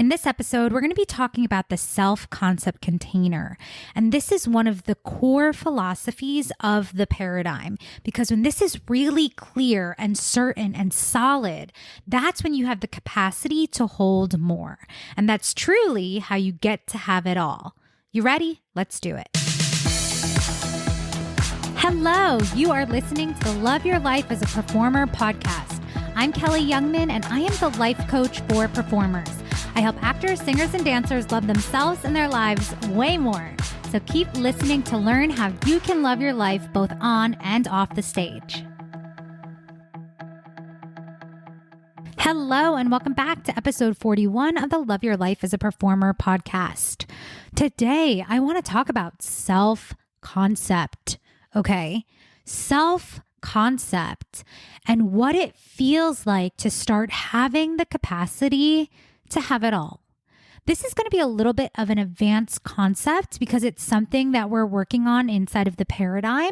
In this episode, we're going to be talking about the self-concept container. And this is one of the core philosophies of the paradigm, because when this is really clear and certain and solid, that's when you have the capacity to hold more. And that's truly how you get to have it all. You ready? Let's do it. Hello, you are listening to the Love Your Life as a Performer podcast. I'm Kelly Youngman, and I am the life coach for performers. I help actors, singers, and dancers love themselves and their lives way more. So keep listening to learn how you can love your life both on and off the stage. Hello, and welcome back to episode 41 of the Love Your Life as a Performer podcast. Today, I want to talk about self-concept, okay? Self-concept and what it feels like to start having the capacity to have it all. This is going to be a little bit of an advanced concept because it's something that we're working on inside of the paradigm.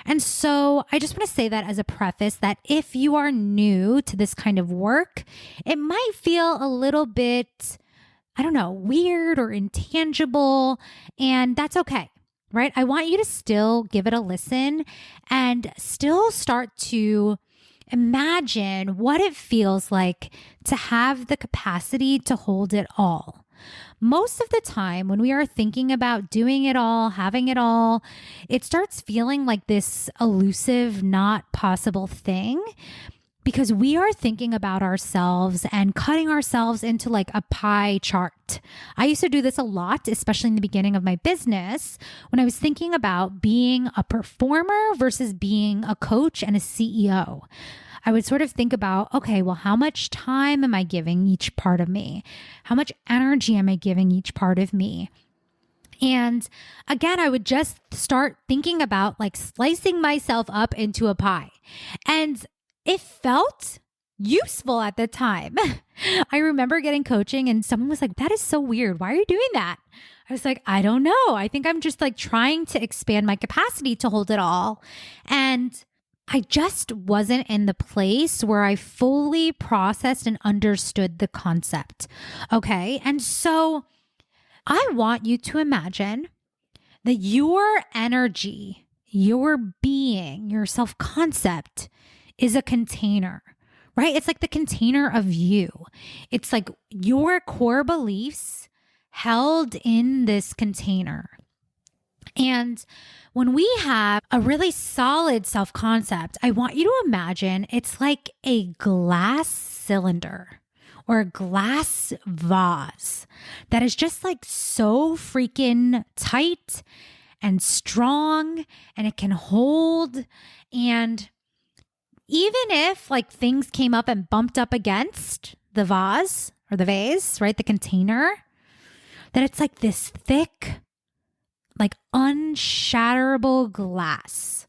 And so I just want to say that as a preface that if you are new to this kind of work, it might feel a little bit, weird or intangible, and that's okay. Right? I want you to still give it a listen and still start to imagine what it feels like to have the capacity to hold it all. Most of the time, when we are thinking about doing it all, having it all, it starts feeling like this elusive, not possible thing, because we are thinking about ourselves and cutting ourselves into like a pie chart. I used to do this a lot, especially in the beginning of my business, when I was thinking about being a performer versus being a coach and a CEO. I would sort of think about, okay, well, how much time am I giving each part of me? How much energy am I giving each part of me? And again, I would just start thinking about like slicing myself up into a pie. And it felt useful at the time. I remember getting coaching and someone was like, that is so weird. Why are you doing that? I was like, I don't know. I think I'm just like trying to expand my capacity to hold it all. And I just wasn't in the place where I fully processed and understood the concept. Okay. And so I want you to imagine that your energy, your being, your self-concept is a container, right? It's like the container of you. It's like your core beliefs held in this container. And when we have a really solid self-concept, I want you to imagine it's like a glass cylinder or a glass vase that is just like so freaking tight and strong, and it can hold. And even if like things came up and bumped up against the vase or the vase, right? The container, that it's like this thick, like unshatterable glass.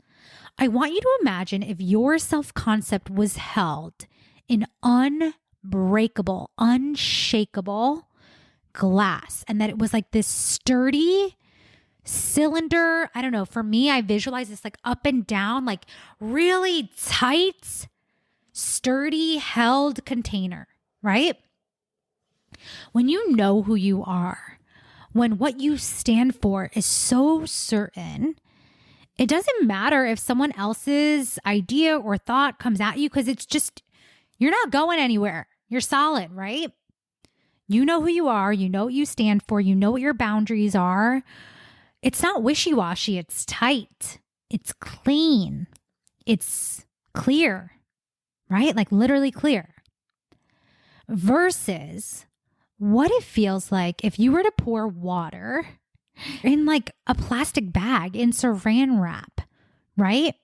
I want you to imagine if your self-concept was held in unbreakable, unshakable glass, and that it was like this sturdy cylinder. I don't know. For me, I visualize this like up and down, like really tight, sturdy, held container, right? When you know who you are, when what you stand for is so certain, it doesn't matter if someone else's idea or thought comes at you, because it's just, you're not going anywhere. You're solid, right? You know who you are. You know what you stand for. You know what your boundaries are. It's not wishy-washy. It's tight. It's clean. It's clear, right? Like literally clear. Versus what it feels like if you were to pour water in like a plastic bag in saran wrap, right?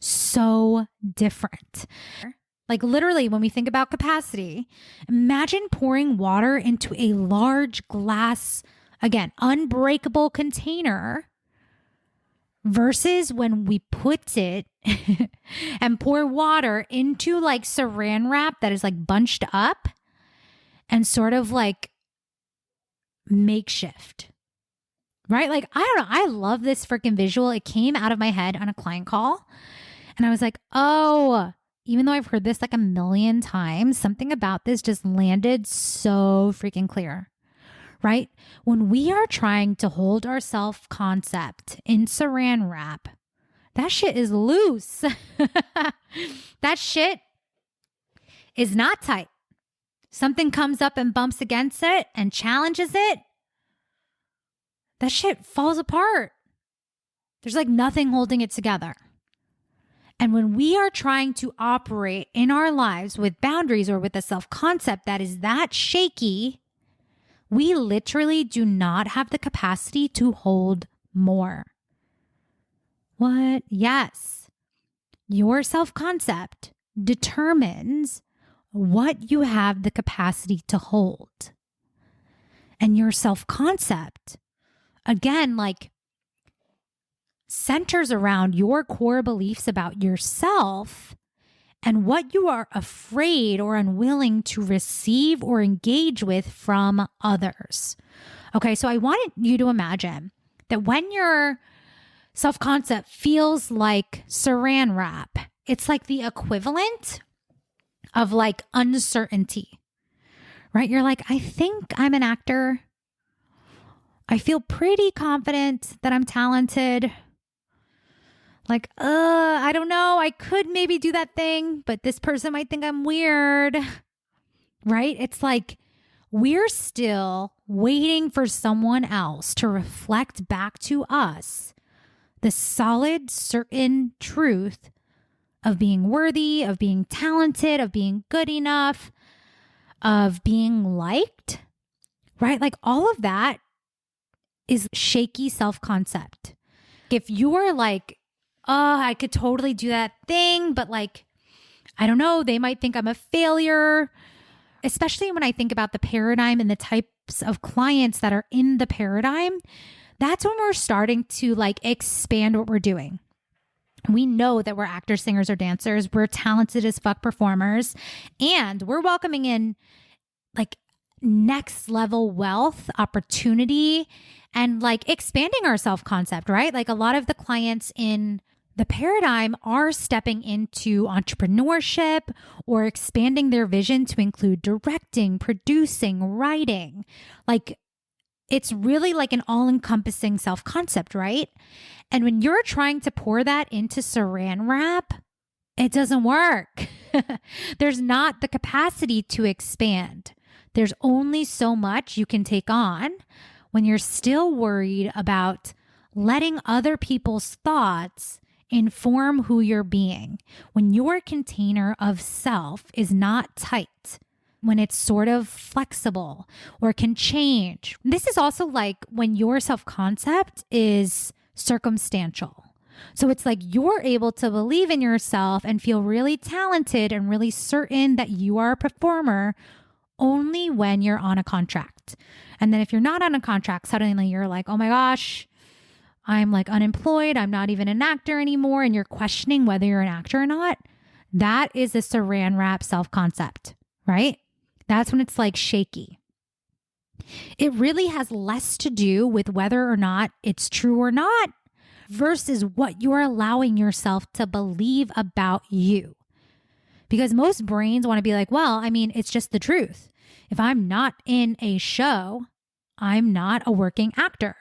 So different. Like literally when we think about capacity, imagine pouring water into a large glass, again, unbreakable container versus when we put it and pour water into like saran wrap that is like bunched up and sort of like makeshift, right? Like, I don't know. I love this freaking visual. It came out of my head on a client call and I was like, oh, even though I've heard this like a million times, something about this just landed so freaking clear, right? When we are trying to hold our self-concept in saran wrap, that shit is loose. That shit is not tight. Something comes up and bumps against it and challenges it. That shit falls apart. There's like nothing holding it together. And when we are trying to operate in our lives with boundaries or with a self-concept that is that shaky, we literally do not have the capacity to hold more. What? Yes. Your self-concept determines what you have the capacity to hold. And your self-concept, again, like centers around your core beliefs about yourself and what you are afraid or unwilling to receive or engage with from others. Okay, so I want you to imagine that when your self-concept feels like saran wrap, it's like the equivalent of like uncertainty, right? You're like, I think I'm an actor. I feel pretty confident that I'm talented. Like, I don't know. I could maybe do that thing, but this person might think I'm weird, right? It's like we're still waiting for someone else to reflect back to us the solid, certain truth of being worthy, of being talented, of being good enough, of being liked, right? Like all of that is shaky self-concept. If you're like, oh, I could totally do that thing, but like, I don't know, they might think I'm a failure, especially when I think about the paradigm and the types of clients that are in the paradigm, that's when we're starting to like expand what we're doing. We know that we're actors, singers, or dancers. We're talented as fuck performers. And we're welcoming in like next level wealth, opportunity, and like expanding our self-concept, right? Like a lot of the clients in the paradigm are stepping into entrepreneurship or expanding their vision to include directing, producing, writing. Like it's really like an all-encompassing self-concept, right? And when you're trying to pour that into saran wrap, it doesn't work. There's not the capacity to expand. There's only so much you can take on when you're still worried about letting other people's thoughts inform who you're being. When your container of self is not tight, when it's sort of flexible or can change. This is also like when your self-concept is circumstantial. So it's like you're able to believe in yourself and feel really talented and really certain that you are a performer only when you're on a contract. And then if you're not on a contract, suddenly you're like, oh my gosh, I'm like unemployed. I'm not even an actor anymore. And you're questioning whether you're an actor or not. That is a saran wrap self-concept, right? That's when it's like shaky. It really has less to do with whether or not it's true or not versus what you're allowing yourself to believe about you. Because most brains want to be like, well, I mean, it's just the truth. If I'm not in a show, I'm not a working actor.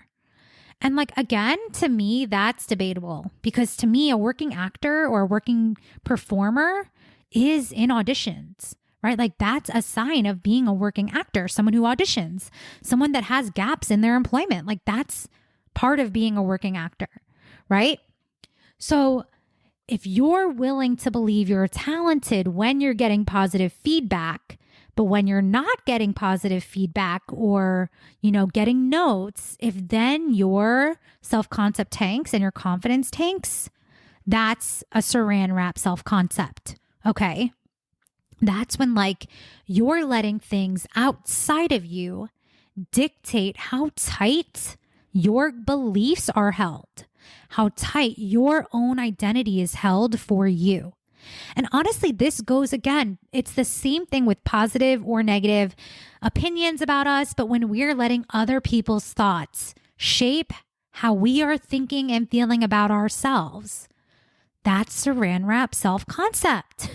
And like, again, to me, that's debatable because to me, a working actor or a working performer is in auditions, right? Like that's a sign of being a working actor, someone who auditions, someone that has gaps in their employment. Like that's part of being a working actor, right? So if you're willing to believe you're talented when you're getting positive feedback, but when you're not getting positive feedback or, getting notes, if then your self-concept tanks and your confidence tanks, that's a saran wrap self-concept. Okay. That's when like you're letting things outside of you dictate how tight your beliefs are held, how tight your own identity is held for you. And honestly, this goes again, it's the same thing with positive or negative opinions about us, but when we're letting other people's thoughts shape how we are thinking and feeling about ourselves, That's saran wrap self-concept.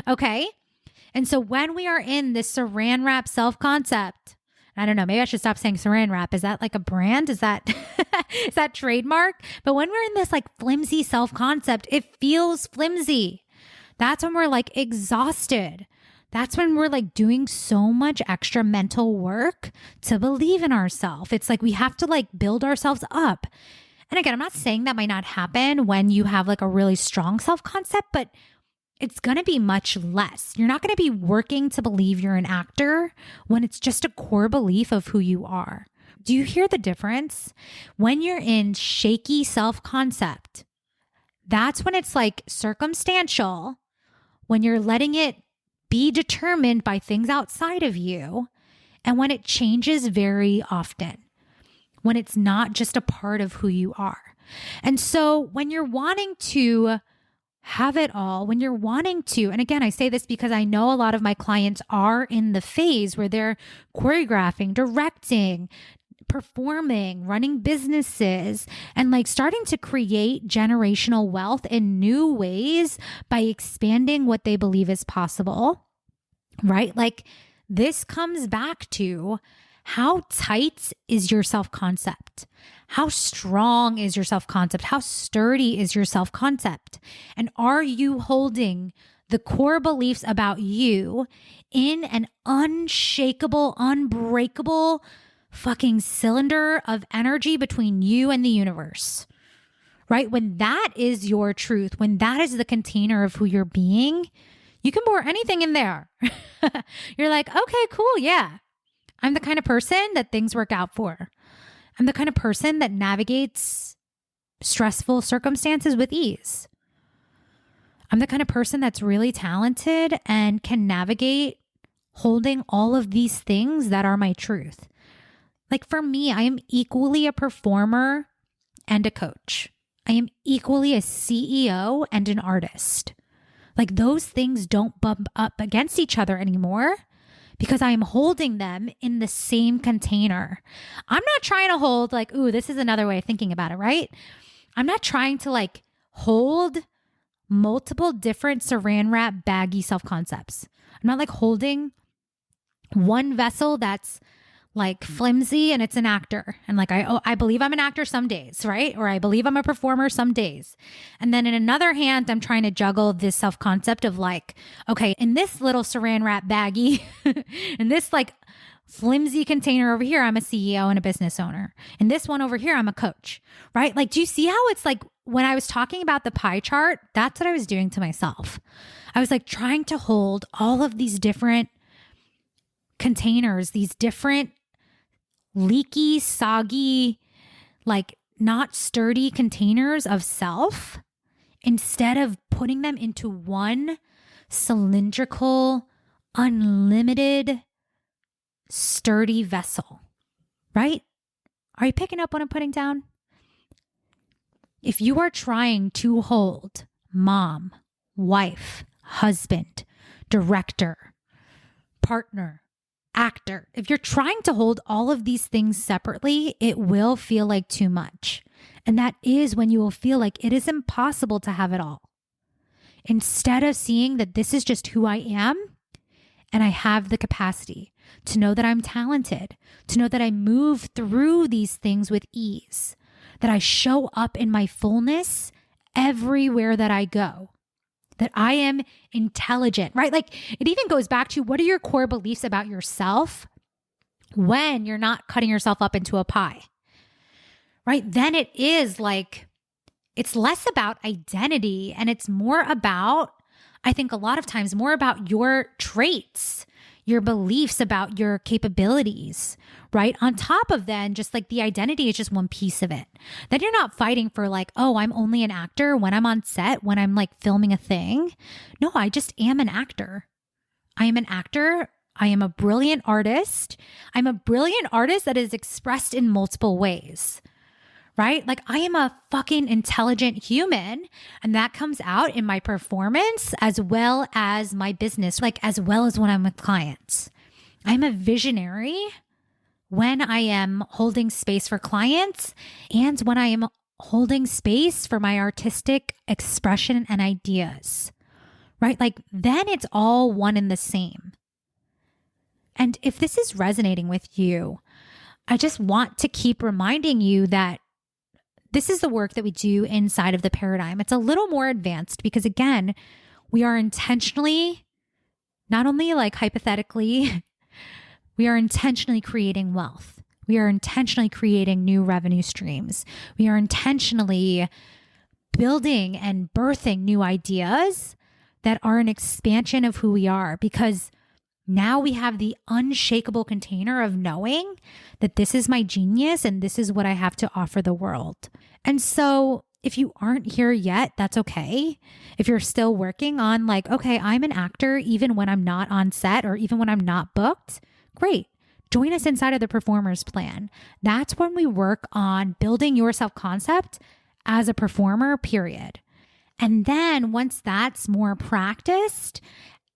Okay. And so when we are in this saran wrap self-concept, I don't know, maybe I should stop saying saran wrap. Is that like a brand? Is that, is that trademark? But when we're in this like flimsy self-concept, it feels flimsy. That's when we're like exhausted. That's when we're like doing so much extra mental work to believe in ourselves. It's like we have to like build ourselves up. And again, I'm not saying that might not happen when you have like a really strong self-concept, but it's going to be much less. You're not going to be working to believe you're an actor when it's just a core belief of who you are. Do you hear the difference? When you're in shaky self-concept, that's when it's like circumstantial, when you're letting it be determined by things outside of you, and when it changes very often, when it's not just a part of who you are. And so when you're wanting to have it all, when you're wanting to, and again, I say this because I know a lot of my clients are in the phase where they're choreographing, directing, performing, running businesses, and like starting to create generational wealth in new ways by expanding what they believe is possible, right? Like this comes back to how tight is your self-concept? How strong is your self-concept? How sturdy is your self-concept? And are you holding the core beliefs about you in an unshakable, unbreakable fucking cylinder of energy between you and the universe? Right? When that is your truth, when that is the container of who you're being, you can pour anything in there. You're like, okay, cool. Yeah. I'm the kind of person that things work out for. I'm the kind of person that navigates stressful circumstances with ease. I'm the kind of person that's really talented and can navigate holding all of these things that are my truth. Like for me, I am equally a performer and a coach. I am equally a CEO and an artist. Like those things don't bump up against each other anymore, because I am holding them in the same container. I'm not trying to hold like, ooh, this is another way of thinking about it, right? I'm not trying to like hold multiple different saran wrap baggy self-concepts. I'm not like holding one vessel that's like flimsy and it's an actor. And like, I believe I'm an actor some days, right? Or I believe I'm a performer some days. And then in another hand, I'm trying to juggle this self-concept of like, okay, in this little saran wrap baggie, in this like flimsy container over here, I'm a CEO and a business owner. In this one over here, I'm a coach, right? Like, do you see how it's like when I was talking about the pie chart, that's what I was doing to myself. I was like trying to hold all of these different containers, these different leaky, soggy, like not sturdy containers of self, instead of putting them into one cylindrical, unlimited, sturdy vessel, right? Are you picking up what I'm putting down? If you are trying to hold mom, wife, husband, director, partner, actor, if you're trying to hold all of these things separately, it will feel like too much. And that is when you will feel like it is impossible to have it all. Instead of seeing that this is just who I am, and I have the capacity to know that I'm talented, to know that I move through these things with ease, that I show up in my fullness everywhere that I go, that I am intelligent, right? Like it even goes back to what are your core beliefs about yourself when you're not cutting yourself up into a pie, right? Then it is like, it's less about identity and it's more about, I think a lot of times more about your traits, your beliefs about your capabilities, right? On top of then just like the identity is just one piece of it. Then you're not fighting for like, oh, I'm only an actor when I'm on set, when I'm like filming a thing. No, I just am an actor. I am an actor. I am a brilliant artist. I'm a brilliant artist that is expressed in multiple ways, right? Like I am a fucking intelligent human, and that comes out in my performance as well as my business, like as well as when I'm with clients. I'm a visionary when I am holding space for clients and when I am holding space for my artistic expression and ideas, right? Like then it's all one and the same. And if this is resonating with you, I just want to keep reminding you that this is the work that we do inside of the paradigm. It's a little more advanced because, again, we are intentionally, not only like hypothetically, we are intentionally creating wealth. We are intentionally creating new revenue streams. We are intentionally building and birthing new ideas that are an expansion of who we are, because now we have the unshakable container of knowing that this is my genius and this is what I have to offer the world. And so if you aren't here yet, that's okay. If you're still working on like, okay, I'm an actor even when I'm not on set or even when I'm not booked, great. Join us inside of the Performer's Plan. That's when we work on building your self-concept as a performer, period. And then once that's more practiced,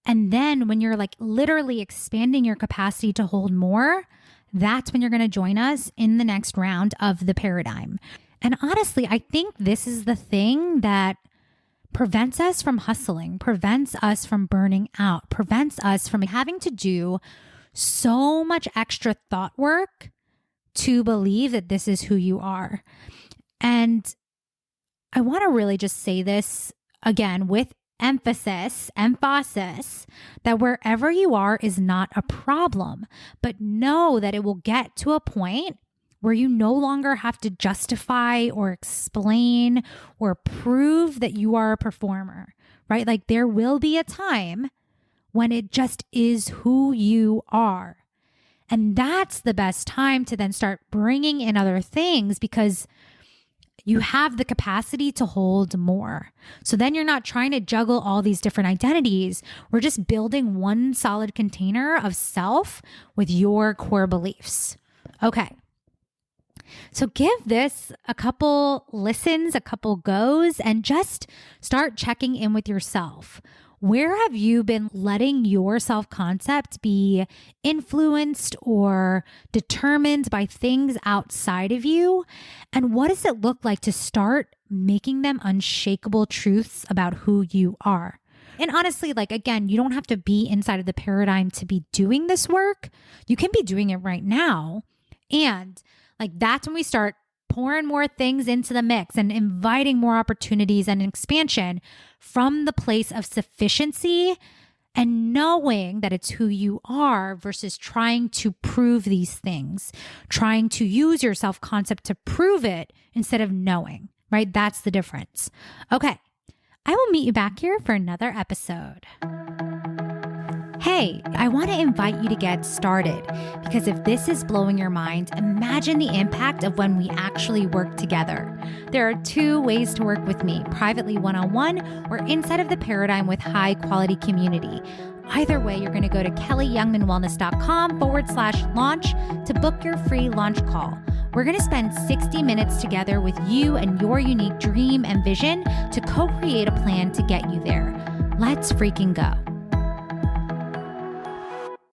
and then when you're like literally expanding your capacity to hold more, that's when you're going to join us in the next round of the paradigm. And honestly, I think this is the thing that prevents us from hustling, prevents us from burning out, prevents us from having to do so much extra thought work to believe that this is who you are. And I want to really just say this again with emphasis, that wherever you are is not a problem, but know that it will get to a point where you no longer have to justify or explain or prove that you are a performer, right? Like there will be a time when it just is who you are. And that's the best time to then start bringing in other things because you have the capacity to hold more. So then you're not trying to juggle all these different identities. We're just building one solid container of self with your core beliefs. Okay. So give this a couple listens, a couple goes, and just start checking in with yourself. Where have you been letting your self-concept be influenced or determined by things outside of you? And what does it look like to start making them unshakable truths about who you are? And honestly, like, again, you don't have to be inside of the paradigm to be doing this work. You can be doing it right now. And like, that's when we start pouring more things into the mix and inviting more opportunities and expansion from the place of sufficiency and knowing that it's who you are versus trying to prove these things, trying to use your self-concept to prove it instead of knowing, right? That's the difference. Okay, I will meet you back here for another episode. Hey, I want to invite you to get started because if this is blowing your mind, imagine the impact of when we actually work together. There are 2 ways to work with me, privately one-on-one or inside of the paradigm with high quality community. Either way, you're going to go to kellyyoungmanwellness.com/launch to book your free launch call. We're going to spend 60 minutes together with you and your unique dream and vision to co-create a plan to get you there. Let's freaking go.